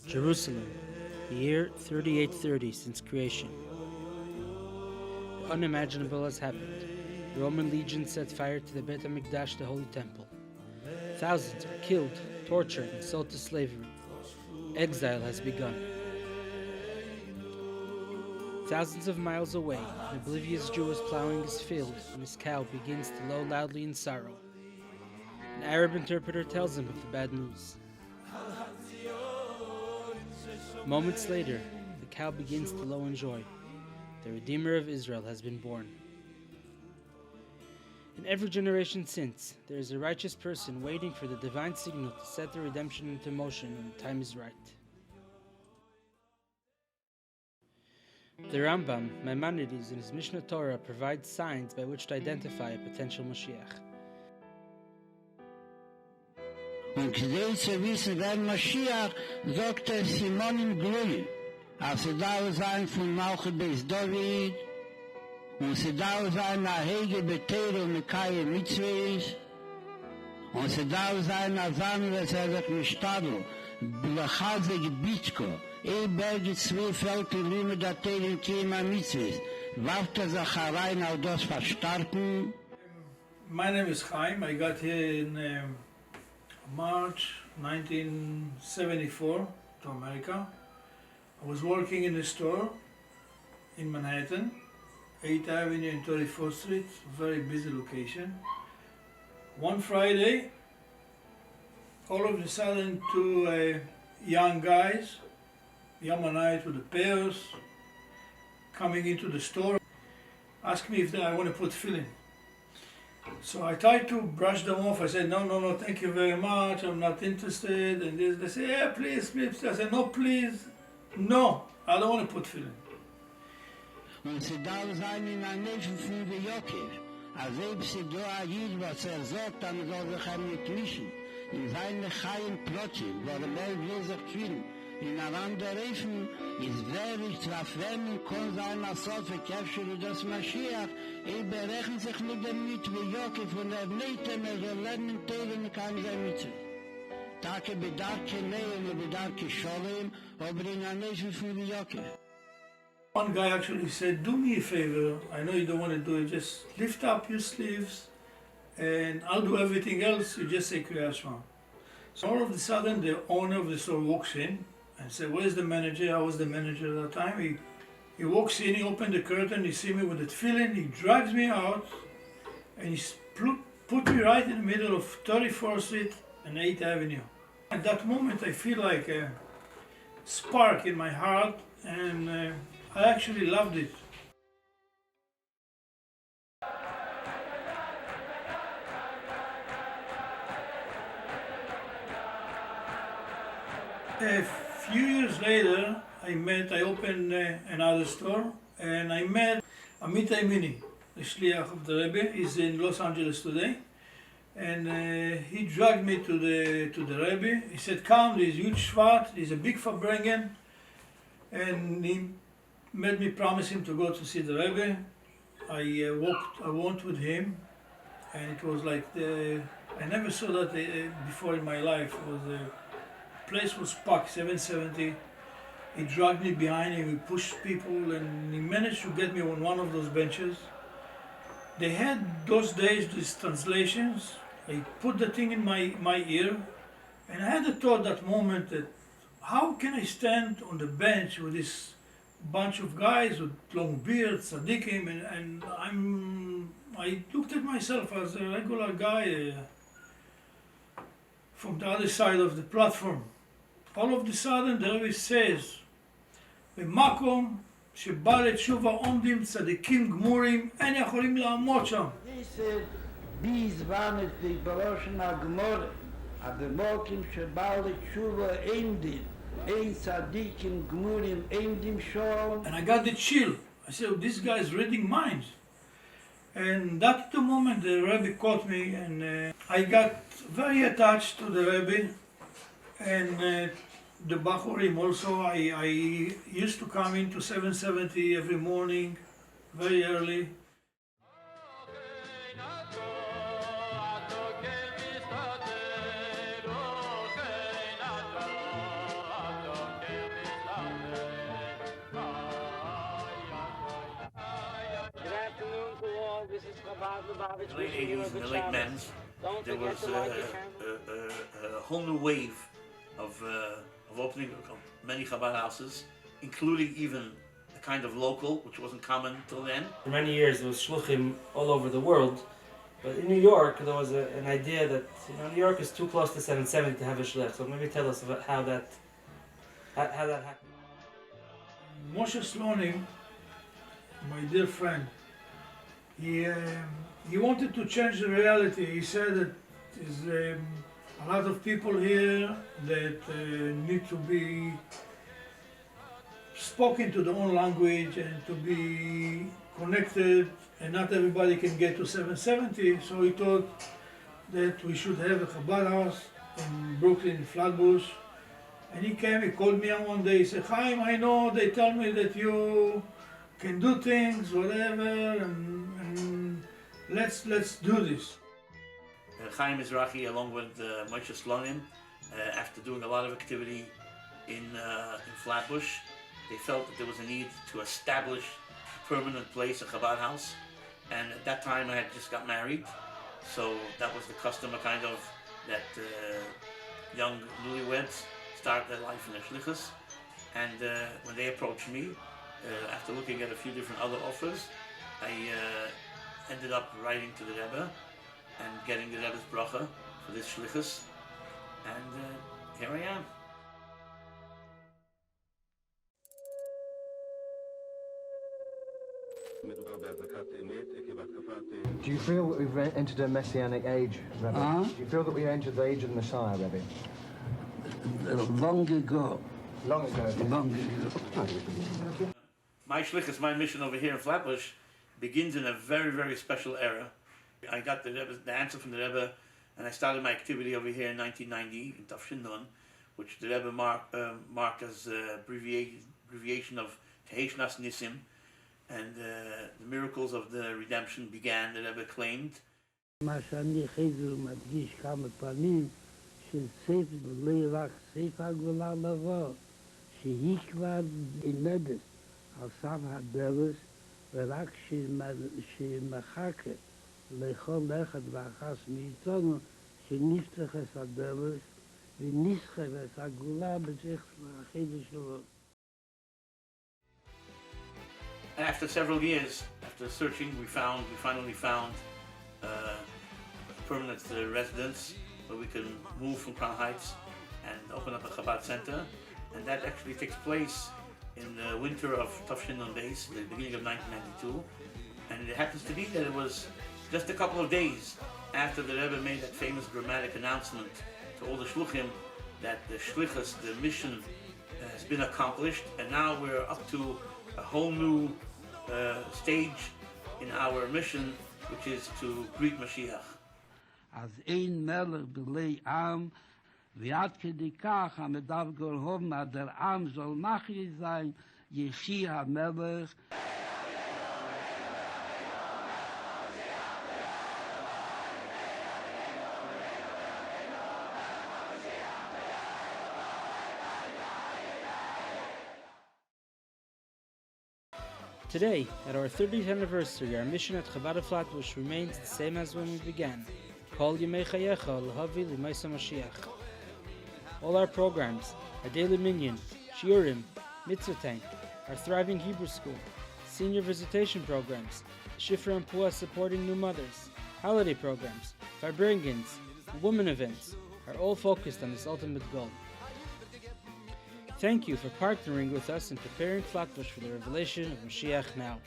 Jerusalem, the year 3830 since creation. The unimaginable has happened. The Roman legion set fire to the Beit HaMikdash, the Holy Temple. Thousands are killed, tortured, and sold to slavery. Exile has begun. Thousands of miles away, an oblivious Jew is plowing his field, and his cow begins to low loudly in sorrow. An Arab interpreter tells him of the bad news. Moments later, the cow begins to low in joy. The Redeemer of Israel has been born. In every generation since, there is a righteous person waiting for the divine signal to set the redemption into motion when the time is right. The Rambam, Maimonides, in his Mishnah Torah provides signs by which to identify a potential Mashiach. Und k'dei zu wissen, wer Mashiach, sagt Simon im Glui, als da sein von Malchut bis David, und da sein a Hege Beteiro mit Kaye Mitzvahs, und da sein a Zan, was sich mishtadl, blachazig Bitko, berge zwei Felder Lüme da Teilen Kima Mitzvahs, warft sich herein auf das Verstarken. My name is Chaim. I got here in March 1974 to America. I was working in a store in Manhattan, 8th Avenue and 34th Street, very busy location. One Friday, all of a sudden two young guys, Yamanite with the pears, coming into the store, asked me if I want to put filling. So I tried to brush them off. I said, no, thank you very much, I'm not interested. And they said, yeah, please. I said, no, please. No, I don't want to put filling. Und sie da sein in der Nähe von Jokiv. Als sie da Jid, was sagt, dann soll sich nicht mischen. In seine Chaim Plotchen, wo will sich fühlen. In einer anderen Reifen ist wirklich zu erfremden, kann sein, als so verkämpfen das Mashiach. Berechnet sich mit dem mit wie Jokiv und Neiten, lernen Teilen kann sein mit. Tage bedarke Nähen und bedarke Scholem, aber in der Nähe von Jokiv. One guy actually said, do me a favor, I know you don't want to do it, just lift up your sleeves and I'll do everything else, you just say Kriyat Shema. So all of a sudden the owner of the store walks in and said, where's the manager? I was the manager at that time. He walks in, he opened the curtain, he see me with the tefillin, he drags me out and he put me right in the middle of 34th Street and 8th Avenue. At that moment I feel like a spark in my heart and I actually loved it. A few years later, I opened another store and I met Amitai Mini, the Shliach of the Rebbe. He's in Los Angeles today. And he dragged me to the Rebbe. He said, come, there's huge Shvat, there's a big Farbrengen. And he made me promise him to go to see the Rebbe. I went with him, and it was like I never saw that before in my life. The place was packed, 770. He dragged me behind him, he pushed people, and he managed to get me on one of those benches. They had those days these translations. I put the thing in my ear, and I had the thought that moment that how can I stand on the bench with this bunch of guys with long beards, tzaddikim, and I looked at myself as a regular guy from the other side of the platform. All of a sudden the Rebbe says, במקום שבא לתשובה עומדים צדיקים גמורים, אין יכולים לעמוד שם. בזמן את בראשון הגמור, במקום שבא לתשובה עומדים, אין צדיקים גמורים עומדים שם. And I got the chill. I said, this guy is reading minds. And that's the moment the Rebbe caught me, and I got very attached to the Rebbe. And the Bachurim also, I used to come into 770 every morning, very early. the late 80s and the late men's, there was a whole new wave of opening many Chabad houses, including even a kind of local, which wasn't common till then. For many years, there was shluchim all over the world, but in New York, there was an idea that New York is too close to 770 to have a shlich. So maybe tell us about how that happened. Moshe Slonim, my dear friend, he wanted to change the reality. He said that there's a lot of people here that need to be spoken to their own language and to be connected, and not everybody can get to 770. So he thought that we should have a Chabad house in Brooklyn, Flatbush. And he came, he called me on one day, he said, Chaim, I know they tell me that you can do things, whatever, and let's do this. Chaim Mizrahi, along with Moshe Slonim, after doing a lot of activity in Flatbush, they felt that there was a need to establish a permanent place, a Chabad house. And at that time I had just got married, so that was the custom, kind of, that young newlyweds start their life in the shlichus. And when they approached me, after looking at a few different other offers, I ended up writing to the Rebbe and getting the Rebbe's bracha for this shlichus, and here I am. Do you feel that we've entered a messianic age, Rebbe? Do you feel that we entered the age of the Messiah, Rebbe? Long ago. Long ago. Long ago. My shlichus, my mission over here in Flatbush, begins in a very, very special era. I got the answer from the Rebbe, and I started my activity over here in 1990 in Tafshin Nun, which the Rebbe marked as abbreviation of Tehesh Nas Nisim, and the miracles of the redemption began, the Rebbe claimed. מה שאני חזר ומדגיש כמה פעמים, שספר לא רק ספר הגולה לבוא, שהיא כבר נלמדת על סף הדרס, ורק שמחכה לכל אחד ואחת מאיתנו, שנפתחת הדרס ונסחבת הגולה בצריך החדר שלו. After several years, after searching, we finally found a permanent residence where we can move from Crown Heights and open up a Chabad center, and that actually takes place in the winter of Tafshin Nun Beis, the beginning of 1992, and it happens to be that it was just a couple of days after the Rebbe made that famous dramatic announcement to all the shluchim that the shlichus, the mission, has been accomplished, and now we're up to a whole new stage in our mission, which is to greet Mashiach. אז אין מלך בלי עם, ועד כדי כך המדף גרהום עד העם זול מחי זין, יחי המלך. Today, at our 30th anniversary, our mission at Chabad of Flatbush remains the same as when we began. Kol Yemei Chayecha L'Havi L'Maisa Mashiach. All our programs, our daily minyan, shiurim, mitzvah tank, our thriving Hebrew school, senior visitation programs, Shifra and Pua supporting new mothers, holiday programs, Farbringans, and women events are all focused on this ultimate goal. Thank you for partnering with us in preparing Flatbush for the revelation of Mashiach now.